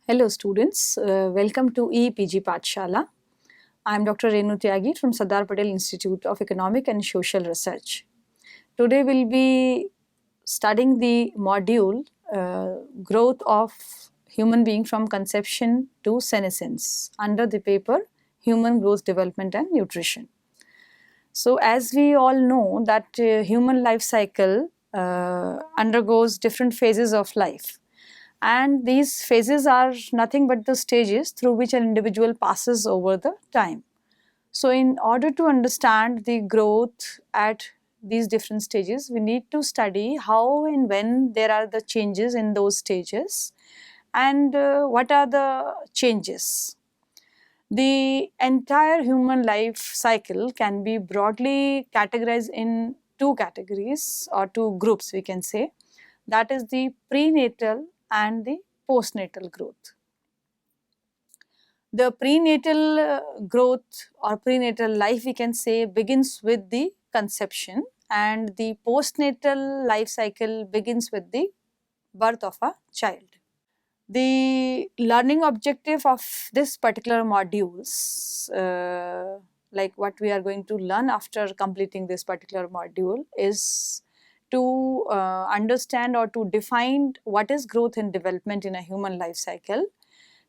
Hello students, welcome to EPG Pathshala. I am Dr. Renu Tyagi from Sardar Patel Institute of Economic and Social Research. Today we will be studying the module Growth of Human Being from Conception to Senescence under the paper Human Growth, Development and Nutrition. So as we all know that human life cycle undergoes different phases of life. And these phases are nothing but the stages through which an individual passes over the time. So in order to understand the growth at these different stages, we need to study how and when there are the changes in those stages and what are the changes. The entire human life cycle can be broadly categorized in two categories or two groups, we can say. That is the prenatal and the postnatal growth. The prenatal growth or prenatal life, we can say, begins with the conception, and the postnatal life cycle begins with the birth of a child. The learning objective of this particular modules, like what we are going to learn after completing this particular module, is to understand or to define what is growth and development in a human life cycle,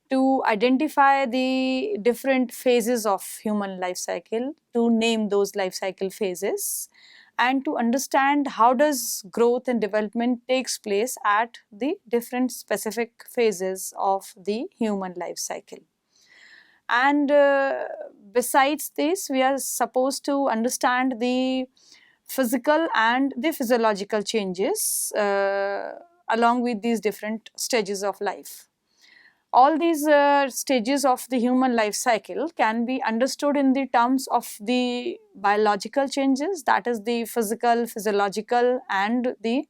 to identify the different phases of human life cycle, to name those life cycle phases, and to understand how does growth and development takes place at the different specific phases of the human life cycle. And besides this, we are supposed to understand the physical and the physiological changes along with these different stages of life. All these stages of the human life cycle can be understood in the terms of the biological changes, that is the physical, physiological and the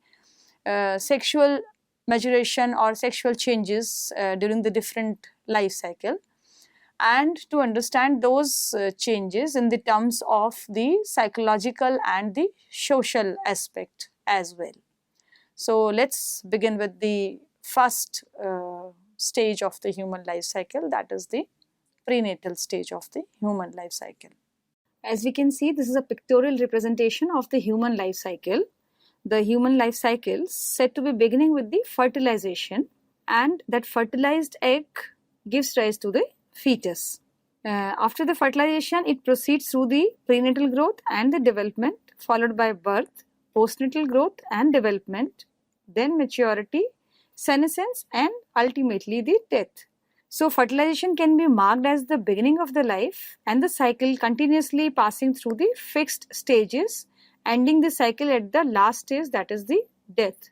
sexual maturation or sexual changes during the different life cycle, and to understand those changes in the terms of the psychological and the social aspect as well. So let's begin with the first stage of the human life cycle, that is the prenatal stage of the human life cycle. As we can see, this is a pictorial representation of the human life cycle. The human life cycle is said to be beginning with the fertilization, and that fertilized egg gives rise to the fetus. After the fertilization, it proceeds through the prenatal growth and the development, followed by birth, postnatal growth and development, then maturity, senescence and ultimately the death. So fertilization can be marked as the beginning of the life and the cycle continuously passing through the fixed stages, ending the cycle at the last stage, that is the death.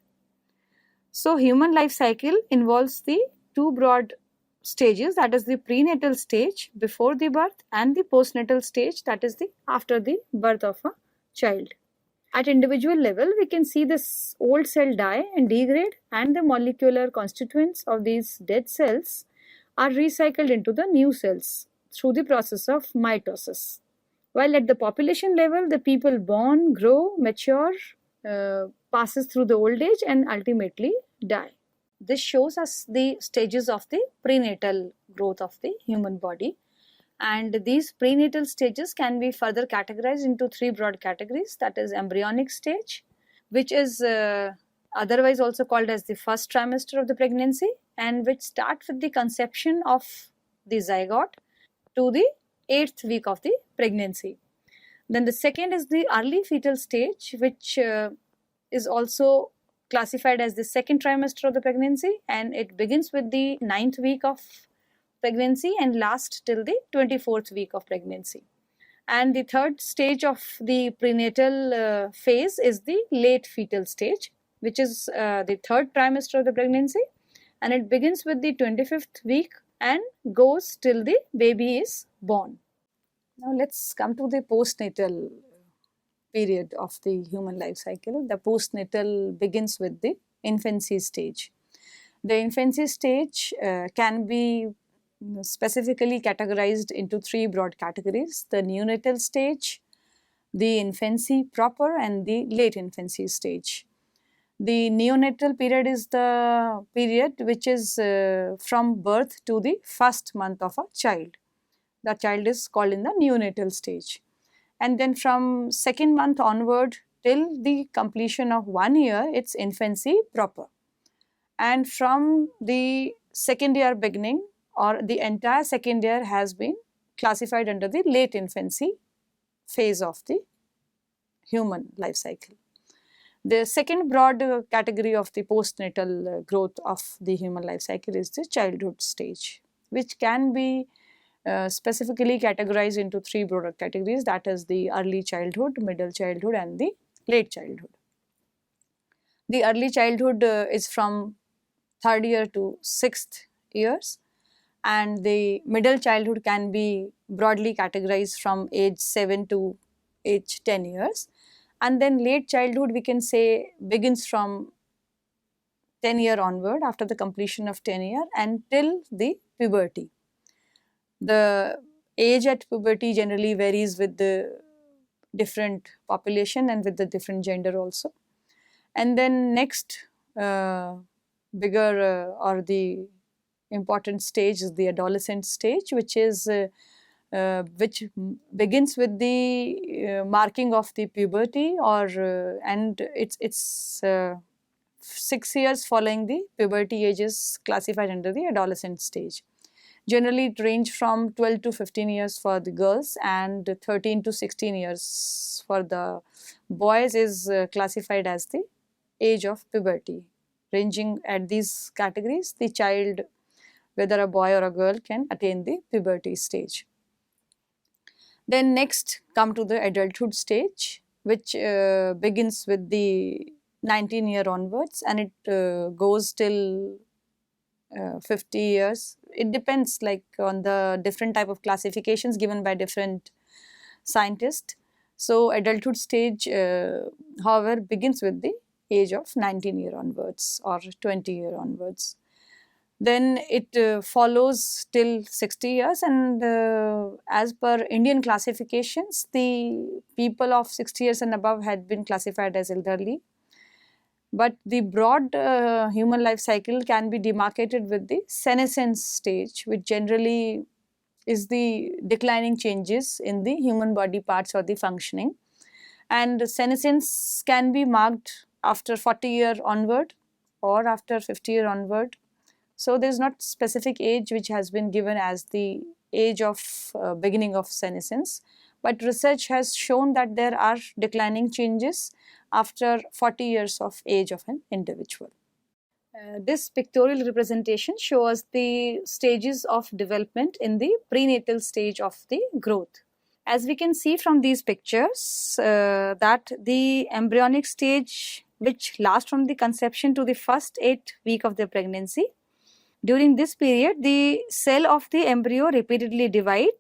So human life cycle involves the two broad stages, that is the prenatal stage before the birth and the postnatal stage, that is the after the birth of a child. At individual level, we can see this old cell die and degrade, and the molecular constituents of these dead cells are recycled into the new cells through the process of mitosis. While at the population level, the people born, grow, mature, passes through the old age and ultimately die. This shows us the stages of the prenatal growth of the human body. And these prenatal stages can be further categorized into three broad categories, that is embryonic stage, which is otherwise also called as the first trimester of the pregnancy, and which starts with the conception of the zygote to the 8th week of the pregnancy. Then the second is the early fetal stage, which is also classified as the second trimester of the pregnancy, and it begins with the 9th week of pregnancy and lasts till the 24th week of pregnancy. And the third stage of the prenatal phase is the late fetal stage, which is the third trimester of the pregnancy, and it begins with the 25th week and goes till the baby is born. Now let's come to the postnatal period of the human life cycle. The postnatal begins with the infancy stage. The infancy stage can be specifically categorized into three broad categories: the neonatal stage, the infancy proper and the late infancy stage. The neonatal period is the period which is from birth to the first month of a child. The child is called in the neonatal stage. And then from second month onward till the completion of 1 year, it's infancy proper. And from the second year beginning, or the entire second year has been classified under the late infancy phase of the human life cycle. The second broad category of the postnatal growth of the human life cycle is the childhood stage, which can be specifically categorized into three broader categories, that is the early childhood, middle childhood and the late childhood. The early childhood is from third year to sixth years, and the middle childhood can be broadly categorized from age 7 to age 10 years, and then late childhood we can say begins from 10 year onward, after the completion of 10 year until the puberty. The age at puberty generally varies with the different population and with the different gender also. And then next bigger or the important stage is the adolescent stage, which is which begins with the marking of the puberty, or and it's 6 years following the puberty age is classified under the adolescent stage. Generally, it range from 12 to 15 years for the girls and 13 to 16 years for the boys is classified as the age of puberty. Ranging at these categories, the child, whether a boy or a girl, can attain the puberty stage. Then next come to the adulthood stage, which begins with the 19-year onwards, and it goes till 50 years. It depends like on the different type of classifications given by different scientists. So adulthood stage, however, begins with the age of 19-year onwards or 20-year onwards. Then it follows till 60 years, and as per Indian classifications, the people of 60 years and above had been classified as elderly. But the broad human life cycle can be demarcated with the senescence stage, which generally is the declining changes in the human body parts or the functioning. And senescence can be marked after 40-year onward or after 50-year onward. So there is not specific age which has been given as the age of beginning of senescence, but research has shown that there are declining changes after 40 years of age of an individual. This pictorial representation shows the stages of development in the prenatal stage of the growth. As we can see from these pictures, that the embryonic stage, which lasts from the conception to the first 8 weeks of the pregnancy, during this period, the cell of the embryo repeatedly divide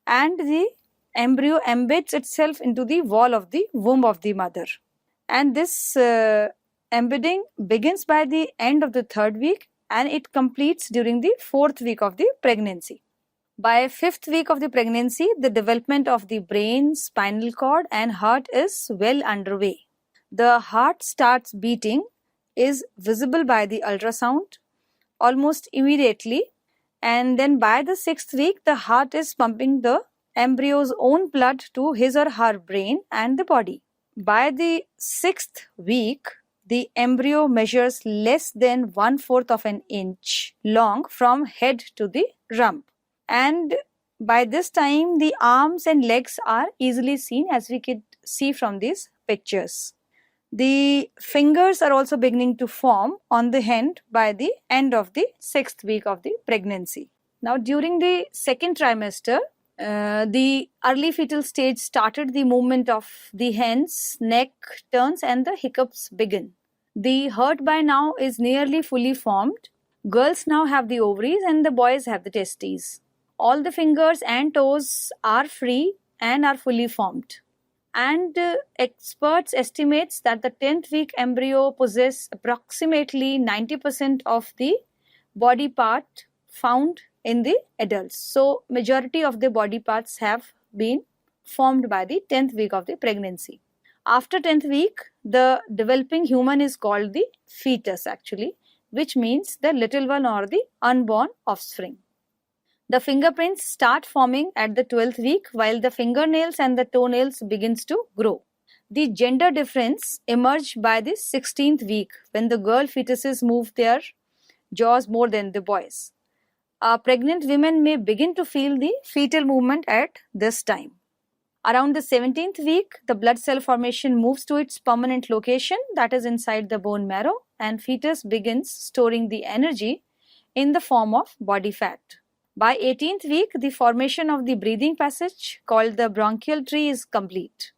and the embryo embeds itself into the wall of the womb of the mother. And this embedding begins by the end of the 3rd week and it completes during the 4th week of the pregnancy. By 5th week of the pregnancy, the development of the brain, spinal cord and heart is well underway. The heart starts beating, is visible by the ultrasound almost immediately, and then by the 6th week the heart is pumping the embryo's own blood to his or her brain and the body. By the 6th week, the embryo measures less than 1/4 of an inch long from head to the rump, and by this time the arms and legs are easily seen, as we could see from these pictures. The fingers are also beginning to form on the hand by the end of the 6th week of the pregnancy. Now, during the 2nd trimester, the early fetal stage started. The movement of the hands, neck turns and the hiccups begin. The heart by now is nearly fully formed. Girls now have the ovaries and the boys have the testes. All the fingers and toes are free and are fully formed. And experts estimates that the 10th week embryo possesses approximately 90% of the body part found in the adults. So majority of the body parts have been formed by the 10th week of the pregnancy. After 10th week, the developing human is called the fetus actually, which means the little one or the unborn offspring. The fingerprints start forming at the 12th week, while the fingernails and the toenails begins to grow. The gender difference emerged by the 16th week, when the girl fetuses move their jaws more than the boys. Pregnant women may begin to feel the fetal movement at this time. Around the 17th week, the blood cell formation moves to its permanent location, that is inside the bone marrow, and fetus begins storing the energy in the form of body fat. By 18th week, the formation of the breathing passage called the bronchial tree is complete.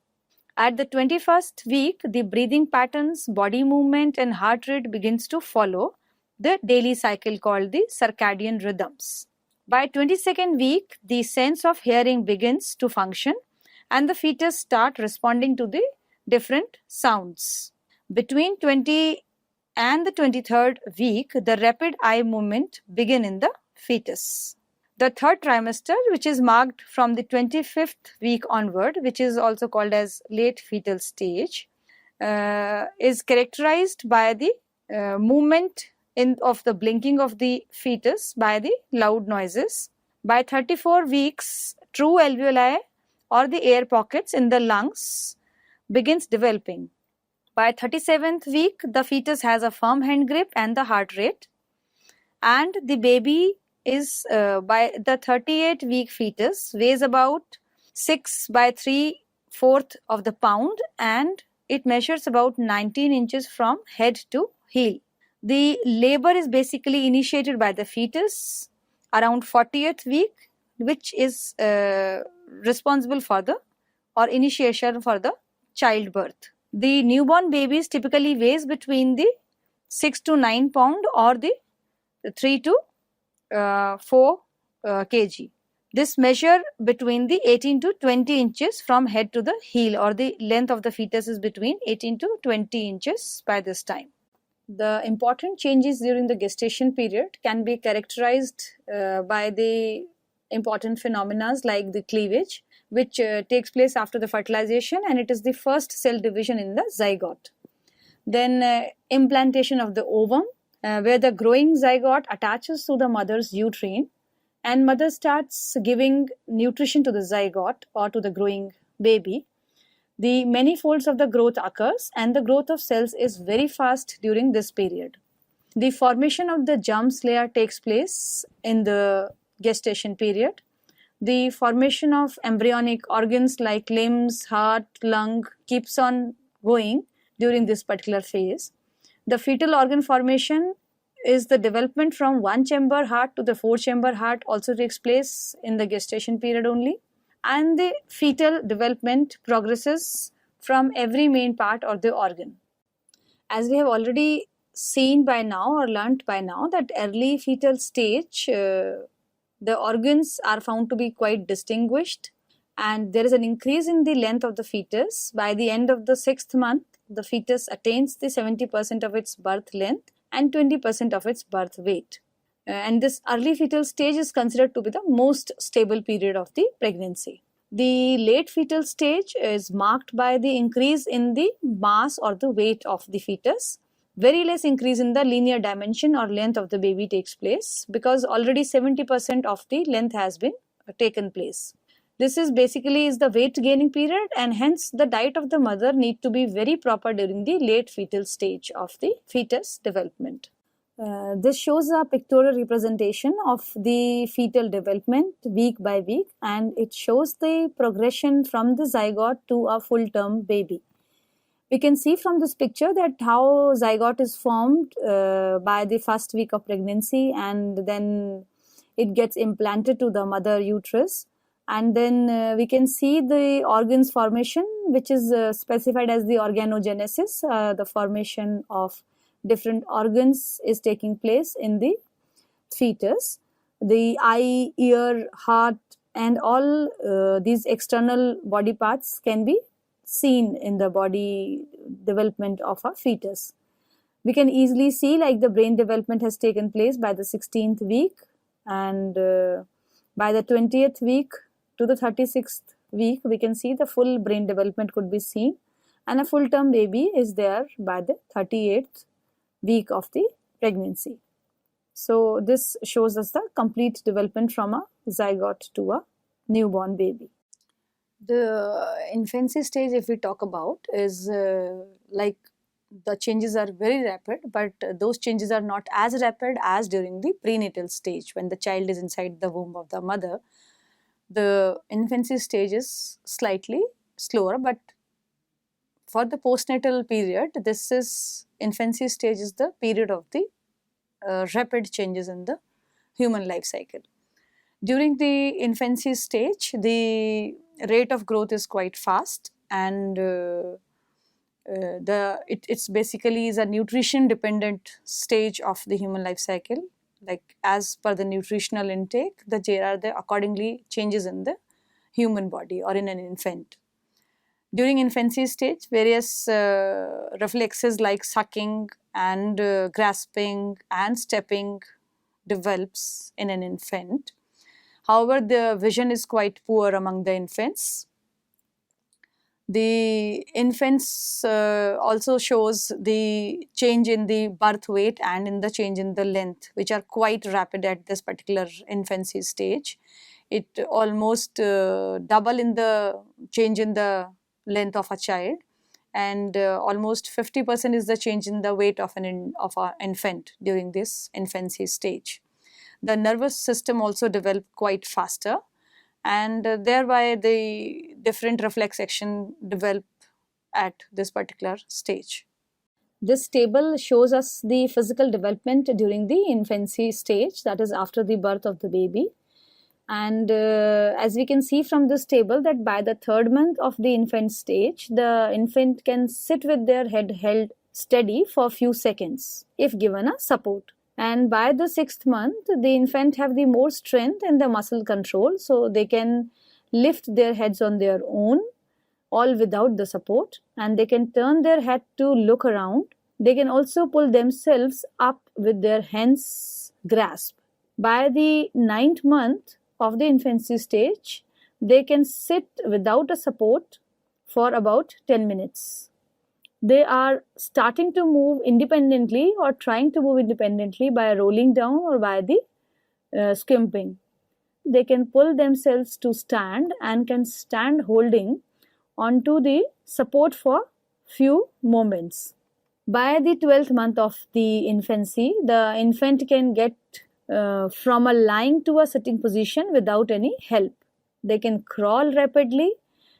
At the 21st week, the breathing patterns, body movement and heart rate begins to follow the daily cycle called the circadian rhythms. By 22nd week, the sense of hearing begins to function and the fetus start responding to the different sounds. Between 20 and the 23rd week, the rapid eye movement begin in the fetus. The third trimester, which is marked from the 25th week onward, which is also called as late fetal stage, is characterized by the movement of the blinking of the fetus by the loud noises. By 34 weeks, true alveoli or the air pockets in the lungs begins developing. By 37th week, the fetus has a firm hand grip and the heart rate, and the baby is by the 38 week fetus weighs about 6 by 3/4 of the pound, and it measures about 19 inches from head to heel. The labor is basically initiated by the fetus around 40th week, which is responsible for the or initiation for the childbirth. The newborn babies typically weighs between the 6 to 9 pound or the 3 to 4 kg. This measure between the 18 to 20 inches from head to the heel, or the length of the fetus is between 18 to 20 inches by this time. The important changes during the gestation period can be characterized by the important phenomena like the cleavage, which takes place after the fertilization, and it is the first cell division in the zygote. Then implantation of the ovum, where the growing zygote attaches to the mother's uterine and mother starts giving nutrition to the zygote or to the growing baby. The many folds of the growth occurs and the growth of cells is very fast during this period. The formation of the germs layer takes place in the gestation period. The formation of embryonic organs like limbs, heart, lung keeps on going during this particular phase. The fetal organ formation is the development from one chamber heart to the four chamber heart also takes place in the gestation period only. And the fetal development progresses from every main part or the organ. As we have already seen by now or learnt by now that early fetal stage, the organs are found to be quite distinguished and there is an increase in the length of the fetus. By the end of the 6th month, the fetus attains the 70% of its birth length and 20% of its birth weight. And this early fetal stage is considered to be the most stable period of the pregnancy. The late fetal stage is marked by the increase in the mass or the weight of the fetus. Very less increase in the linear dimension or length of the baby takes place because already 70% of the length has been taken place. This is basically the weight gaining period, and hence the diet of the mother need to be very proper during the late fetal stage of the fetus development. This shows a pictorial representation of the fetal development week by week, and it shows the progression from the zygote to a full-term baby. We can see from this picture that how zygote is formed by the first week of pregnancy, and then it gets implanted to the mother uterus, and then we can see the organs formation, which is specified as the organogenesis. The formation of different organs is taking place in the fetus. The eye, ear, heart and all these external body parts can be seen in the body development of a fetus. We can easily see like the brain development has taken place by the 16th week, and by the 20th week to the 36th week we can see the full brain development could be seen, and a full-term baby is there by the 38th week of the pregnancy. So this shows us the complete development from a zygote to a newborn baby. The infancy stage, if we talk about, is like the changes are very rapid, but those changes are not as rapid as during the prenatal stage when the child is inside the womb of the mother. The infancy stage is slightly slower, but for the postnatal period, this is infancy stage is the period of the rapid changes in the human life cycle. During the infancy stage, the rate of growth is quite fast, and it's basically is a nutrition dependent stage of the human life cycle. Like as per the nutritional intake, there are the accordingly changes in the human body or in an infant. During infancy stage, various reflexes like sucking and grasping and stepping develops in an infant. However, the vision is quite poor among the infants. The infants also shows the change in the birth weight and in the change in the length, which are quite rapid at this particular infancy stage. It almost double in the change in the length of a child, and almost 50% is the change in the weight of an infant during this infancy stage. The nervous system also develop quite faster, and thereby the different reflex action develop at this particular stage. This table shows us the physical development during the infancy stage, that is after the birth of the baby. And as we can see from this table, that by the 3rd month of the infant stage, the infant can sit with their head held steady for a few seconds if given a support. And by the 6th month, the infant have the more strength in the muscle control, so they can lift their heads on their own, all without the support, and they can turn their head to look around. They can also pull themselves up with their hands grasp. By the 9th month of the infancy stage, they can sit without a support for about 10 minutes. They are starting to move independently or trying to move independently by rolling down or by the skimping. They can pull themselves to stand and can stand holding onto the support for few moments. By the 12th month of the infancy, the infant can get from a lying to a sitting position without any help. They can crawl rapidly.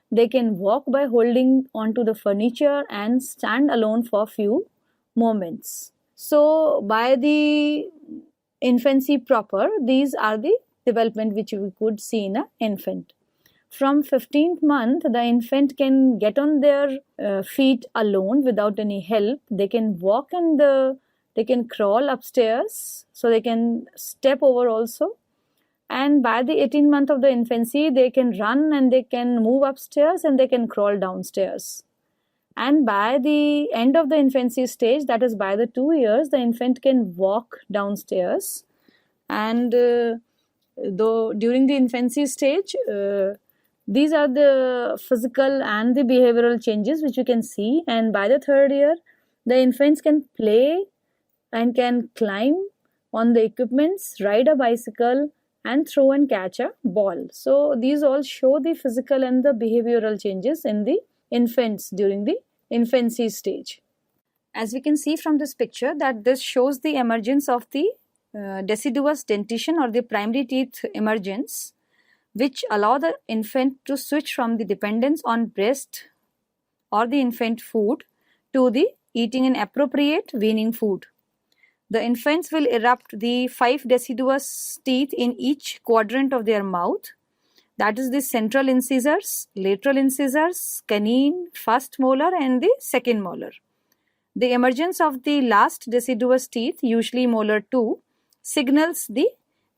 They can walk by holding onto the furniture and stand alone for a few moments. So by the infancy proper, these are the development which we could see in an infant. From 15th month, the infant can get on their feet alone without any help. They can walk and they can crawl upstairs, so they can step over also. And by the 18th month of the infancy, they can run and they can move upstairs and they can crawl downstairs. And by the end of the infancy stage, that is by the 2 years, the infant can walk downstairs. And though during the infancy stage, these are the physical and the behavioral changes which you can see. And by the 3rd year, the infants can play and can climb on the equipments, ride a bicycle, and throw and catch a ball. So these all show the physical and the behavioral changes in the infants during the infancy stage. As we can see from this picture, that this shows the emergence of the deciduous dentition or the primary teeth emergence, which allow the infant to switch from the dependence on breast or the infant food to the eating an appropriate weaning food. The infants will erupt the 5 deciduous teeth in each quadrant of their mouth, that is the central incisors, lateral incisors, canine, first molar and the second molar. The emergence of the last deciduous teeth, usually molar 2, signals the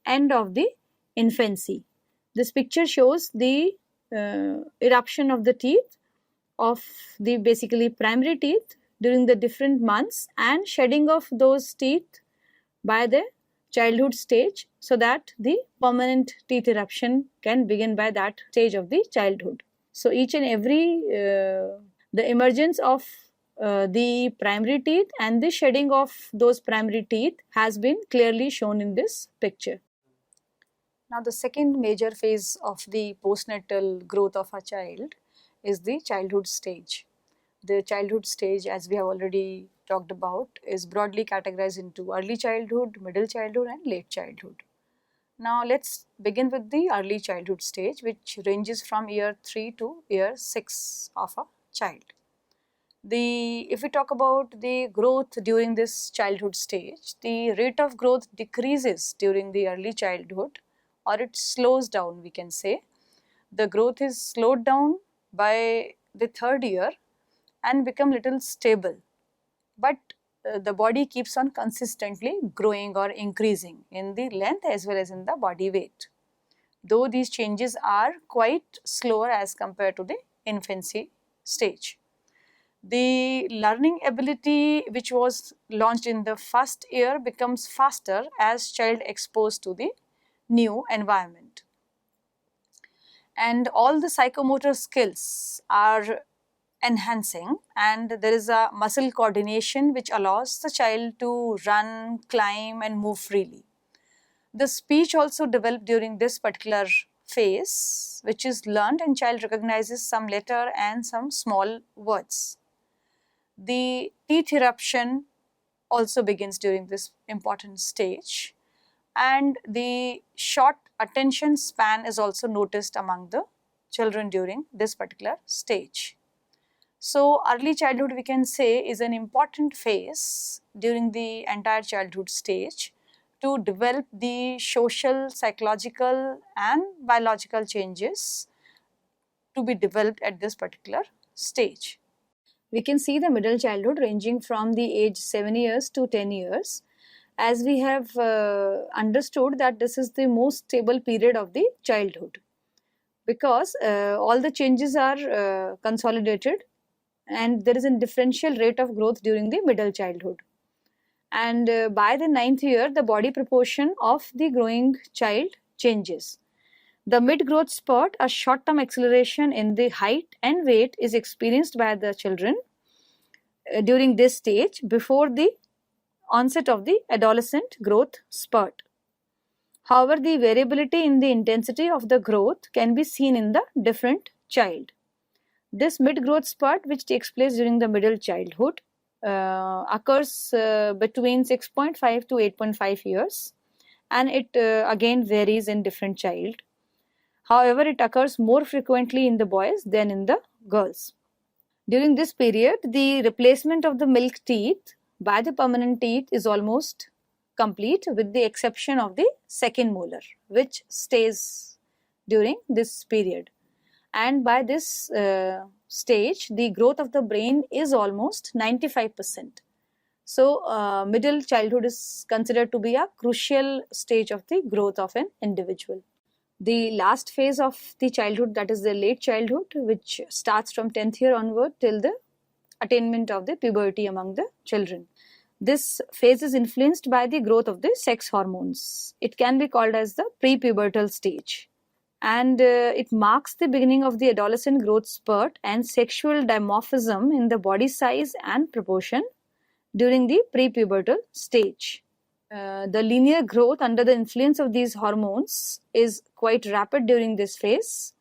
end of the infancy. This picture shows the eruption of the teeth of the basically primary teeth during the different months and shedding of those teeth by the childhood stage, so that the permanent teeth eruption can begin by that stage of the childhood. So each and every The emergence of the primary teeth and the shedding of those primary teeth has been clearly shown in this picture. Now, the second major phase of the postnatal growth of a child is the childhood stage. The childhood stage, as we have already talked about, is broadly categorized into early childhood, middle childhood and late childhood. Now, let's begin with the early childhood stage, which ranges from year 3 to year 6 of a child. If we talk about the growth during this childhood stage, the rate of growth decreases during the early childhood, or it slows down, we can say. The growth is slowed down by the third year and become little stable, but the body keeps on consistently growing or increasing in the length as well as in the body weight, though these changes are quite slower as compared to the infancy stage. The learning ability which was launched in the first year becomes faster as child exposed to the new environment, and all the psychomotor skills are enhancing, and there is a muscle coordination which allows the child to run, climb and move freely. The speech also developed during this particular phase, which is learned, and child recognizes some letter and some small words. The teeth eruption also begins during this important stage, and the short attention span is also noticed among the children during this particular stage. So, early childhood, we can say, is an important phase during the entire childhood stage to develop the social, psychological and biological changes to be developed at this particular stage. We can see the middle childhood ranging from the age 7 years to 10 years, as we have understood that this is the most stable period of the childhood, because all the changes are consolidated, and there is a differential rate of growth during the middle childhood. And by the 9th year, the body proportion of the growing child changes. The mid-growth spurt, a short-term acceleration in the height and weight, is experienced by the children during this stage before the onset of the adolescent growth spurt. However, the variability in the intensity of the growth can be seen in the different child. This mid-growth spurt, which takes place during the middle childhood, occurs between 6.5 to 8.5 years, and it again varies in different child. However, it occurs more frequently in the boys than in the girls. During this period, the replacement of the milk teeth by the permanent teeth is almost complete, with the exception of the second molar, which stays during this period. And by this stage, the growth of the brain is almost 95%. So, middle childhood is considered to be a crucial stage of the growth of an individual. The last phase of the childhood, that is the late childhood, which starts from 10th year onward till the attainment of the puberty among the children. This phase is influenced by the growth of the sex hormones. It can be called as the prepubertal stage, and it marks the beginning of the adolescent growth spurt and sexual dimorphism in the body size and proportion during the prepubertal stage. The linear growth under the influence of these hormones is quite rapid during this phase.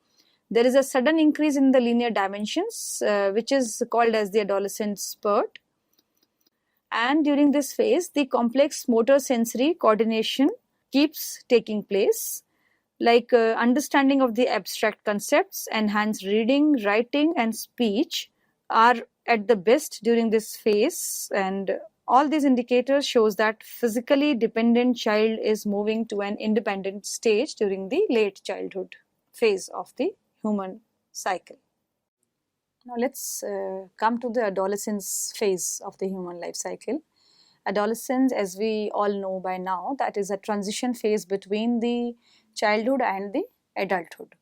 There is a sudden increase in the linear dimensions, which is called as the adolescent spurt. And during this phase, the complex motor sensory coordination keeps taking place, like understanding of the abstract concepts, enhanced reading, writing and speech are at the best during this phase, and all these indicators shows that physically dependent child is moving to an independent stage during the late childhood phase of the human cycle. Now let's come to the adolescence phase of the human life cycle. Adolescence, as we all know by now, that is a transition phase between the childhood and the adulthood.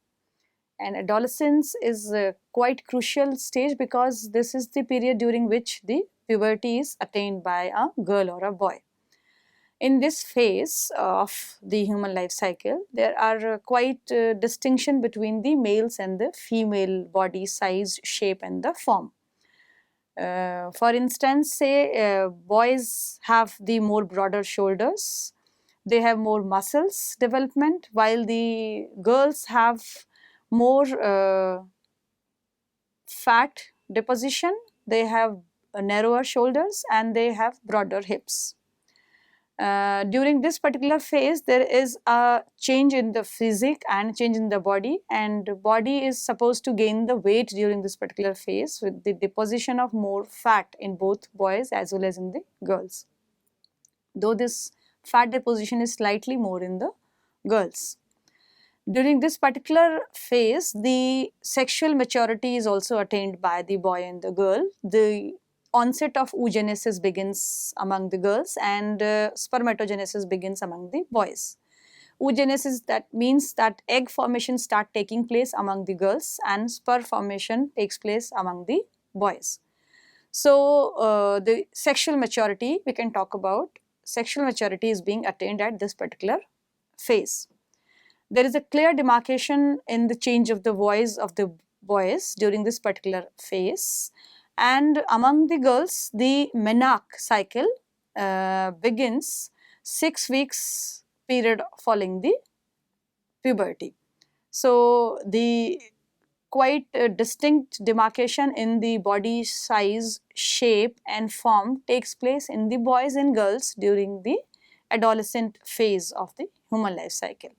And adolescence is a quite crucial stage because this is the period during which the puberty is attained by a girl or a boy. In this phase of the human life cycle, there are quite distinction between the males and the female body size, shape and the form. For instance, say boys have the more broader shoulders, they have more muscles development, while the girls have more fat deposition, they have narrower shoulders and they have broader hips. During this particular phase, there is a change in the physique and change in the body, and body is supposed to gain the weight during this particular phase with the deposition of more fat in both boys as well as in the girls, though this fat deposition is slightly more in the girls. During this particular phase, the sexual maturity is also attained by the boy and the girl. The onset of oogenesis begins among the girls and spermatogenesis begins among the boys. Oogenesis, that means that egg formation start taking place among the girls and sperm formation takes place among the boys. So the sexual maturity, we can talk about sexual maturity is being attained at this particular phase. There is a clear demarcation in the change of the voice of the boys during this particular phase, and among the girls the menarche cycle begins 6 weeks period following the puberty. So the quite distinct demarcation in the body size, shape and form takes place in the boys and girls during the adolescent phase of the human life cycle.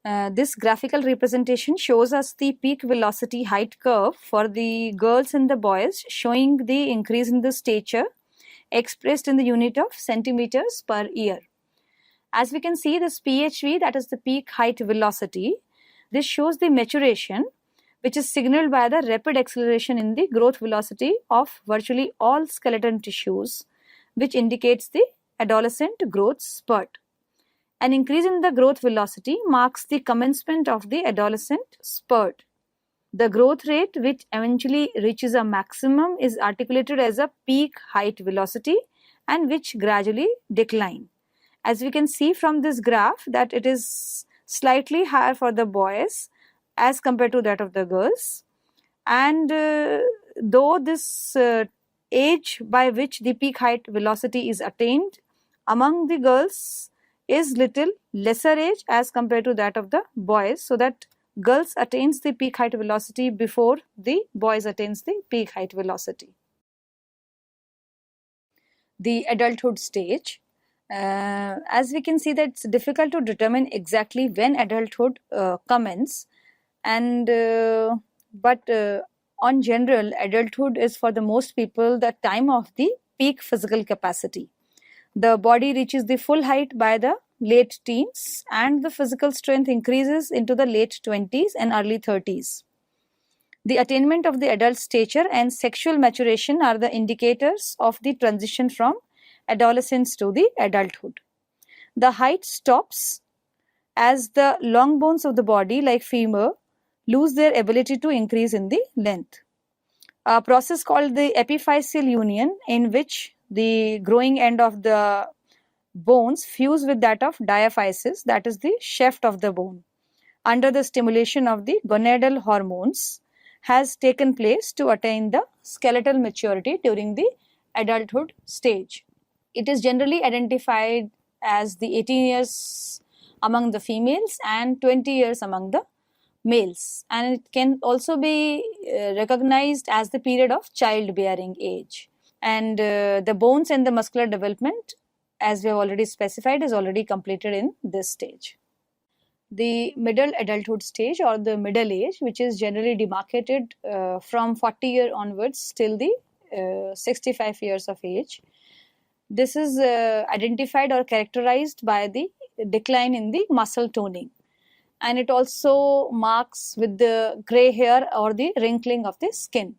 This graphical representation shows us the peak velocity height curve for the girls and the boys, showing the increase in the stature expressed in the unit of centimeters per year. As we can see, this PHV, that is the peak height velocity, this shows the maturation, which is signaled by the rapid acceleration in the growth velocity of virtually all skeleton tissues, which indicates the adolescent growth spurt. An increase in the growth velocity marks the commencement of the adolescent spurt. The growth rate, which eventually reaches a maximum, is articulated as a peak height velocity and which gradually decline. As we can see from this graph that it is slightly higher for the boys as compared to that of the girls, and though this age by which the peak height velocity is attained among the girls is little lesser age as compared to that of the boys, so that girls attains the peak height velocity before the boys attains the peak height velocity. The adulthood stage. As we can see that it's difficult to determine exactly when adulthood commences, and but on general, adulthood is for the most people the time of the peak physical capacity. The body reaches the full height by the late teens and the physical strength increases into the late 20s and early 30s. The attainment of the adult stature and sexual maturation are the indicators of the transition from adolescence to the adulthood. The height stops as the long bones of the body, like femur, lose their ability to increase in the length. A process called the epiphyseal union, in which the growing end of the bones fuse with that of diaphysis, that is the shaft of the bone, under the stimulation of the gonadal hormones, has taken place to attain the skeletal maturity during the adulthood stage. It is generally identified as the 18 years among the females and 20 years among the males, and it can also be recognized as the period of childbearing age. And the bones and the muscular development, as we have already specified, is already completed in this stage. The middle adulthood stage or the middle age, which is generally demarcated from 40 years onwards till the 65 years of age. This is identified or characterized by the decline in the muscle toning, and it also marks with the gray hair or the wrinkling of the skin.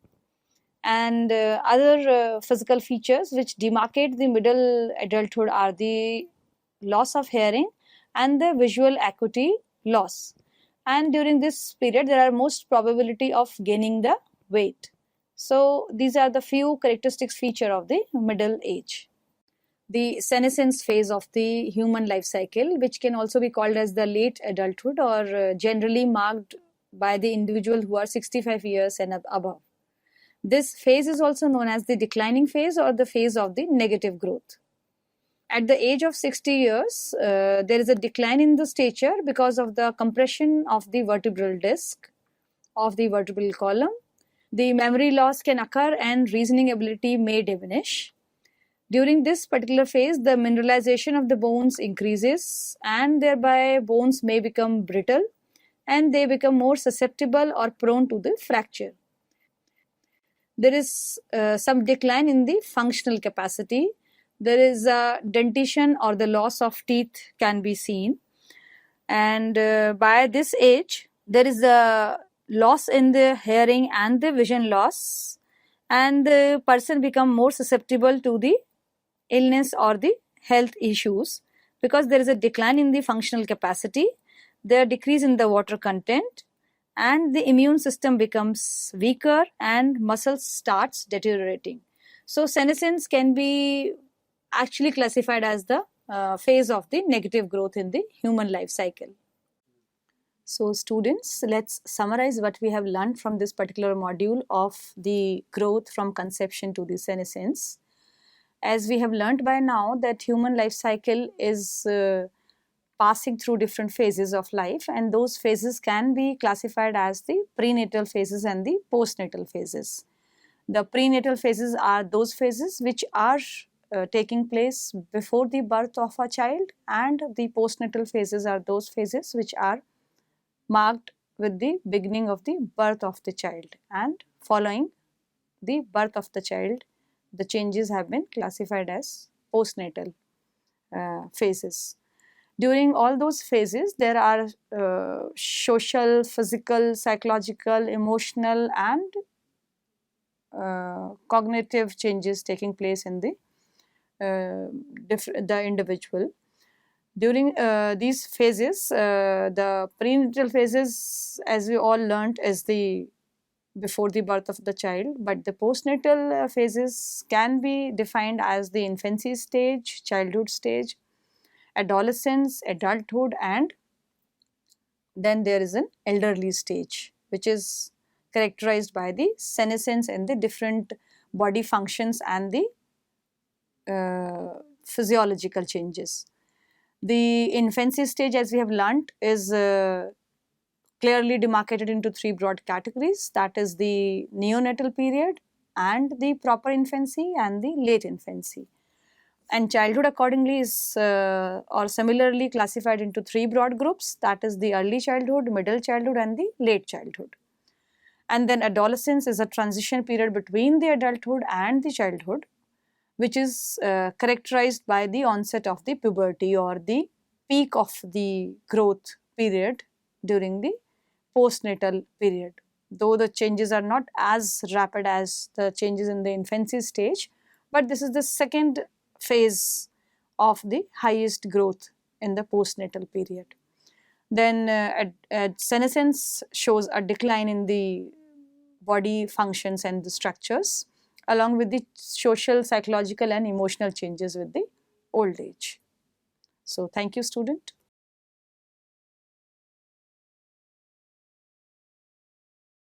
And other physical features which demarcate the middle adulthood are the loss of hearing and the visual acuity loss. And during this period, there are most probability of gaining the weight. So these are the few characteristics feature of the middle age. The senescence phase of the human life cycle, which can also be called as the late adulthood, or generally marked by the individual who are 65 years and above. This phase is also known as the declining phase or the phase of the negative growth. At the age of 60 years, there is a decline in the stature because of the compression of the vertebral disc of the vertebral column. The memory loss can occur and reasoning ability may diminish. During this particular phase, the mineralization of the bones increases and thereby bones may become brittle and they become more susceptible or prone to the fracture. There is some decline in the functional capacity. There is a dentition or the loss of teeth can be seen, and by this age there is a loss in the hearing and the vision loss, and the person become more susceptible to the illness or the health issues because there is a decline in the functional capacity, there decrease in the water content, and the immune system becomes weaker and muscles starts deteriorating. So senescence can be actually classified as the phase of the negative growth in the human life cycle. So students, let's summarize what we have learned from this particular module of the growth from conception to the senescence. As we have learned by now that human life cycle is passing through different phases of life, and those phases can be classified as the prenatal phases and the postnatal phases. The prenatal phases are those phases which are taking place before the birth of a child, and the postnatal phases are those phases which are marked with the beginning of the birth of the child, and following the birth of the child the changes have been classified as postnatal phases. During all those phases there are social, physical, psychological, emotional and cognitive changes taking place in the individual. During these phases, the prenatal phases, as we all learnt, is the before the birth of the child, but the postnatal phases can be defined as the infancy stage, childhood stage, adolescence, adulthood, and then there is an elderly stage, which is characterized by the senescence and the different body functions and the physiological changes. The infancy stage, as we have learnt, is clearly demarcated into three broad categories, that is the neonatal period and the proper infancy and the late infancy. And childhood accordingly is or similarly classified into three broad groups, that is the early childhood, middle childhood and the late childhood. And then adolescence is a transition period between the adulthood and the childhood, which is characterized by the onset of the puberty or the peak of the growth period during the postnatal period. Though the changes are not as rapid as the changes in the infancy stage, but this is the second phase of the highest growth in the postnatal period. Then senescence shows a decline in the body functions and the structures, along with the social, psychological and emotional changes with the old age. So thank you, student.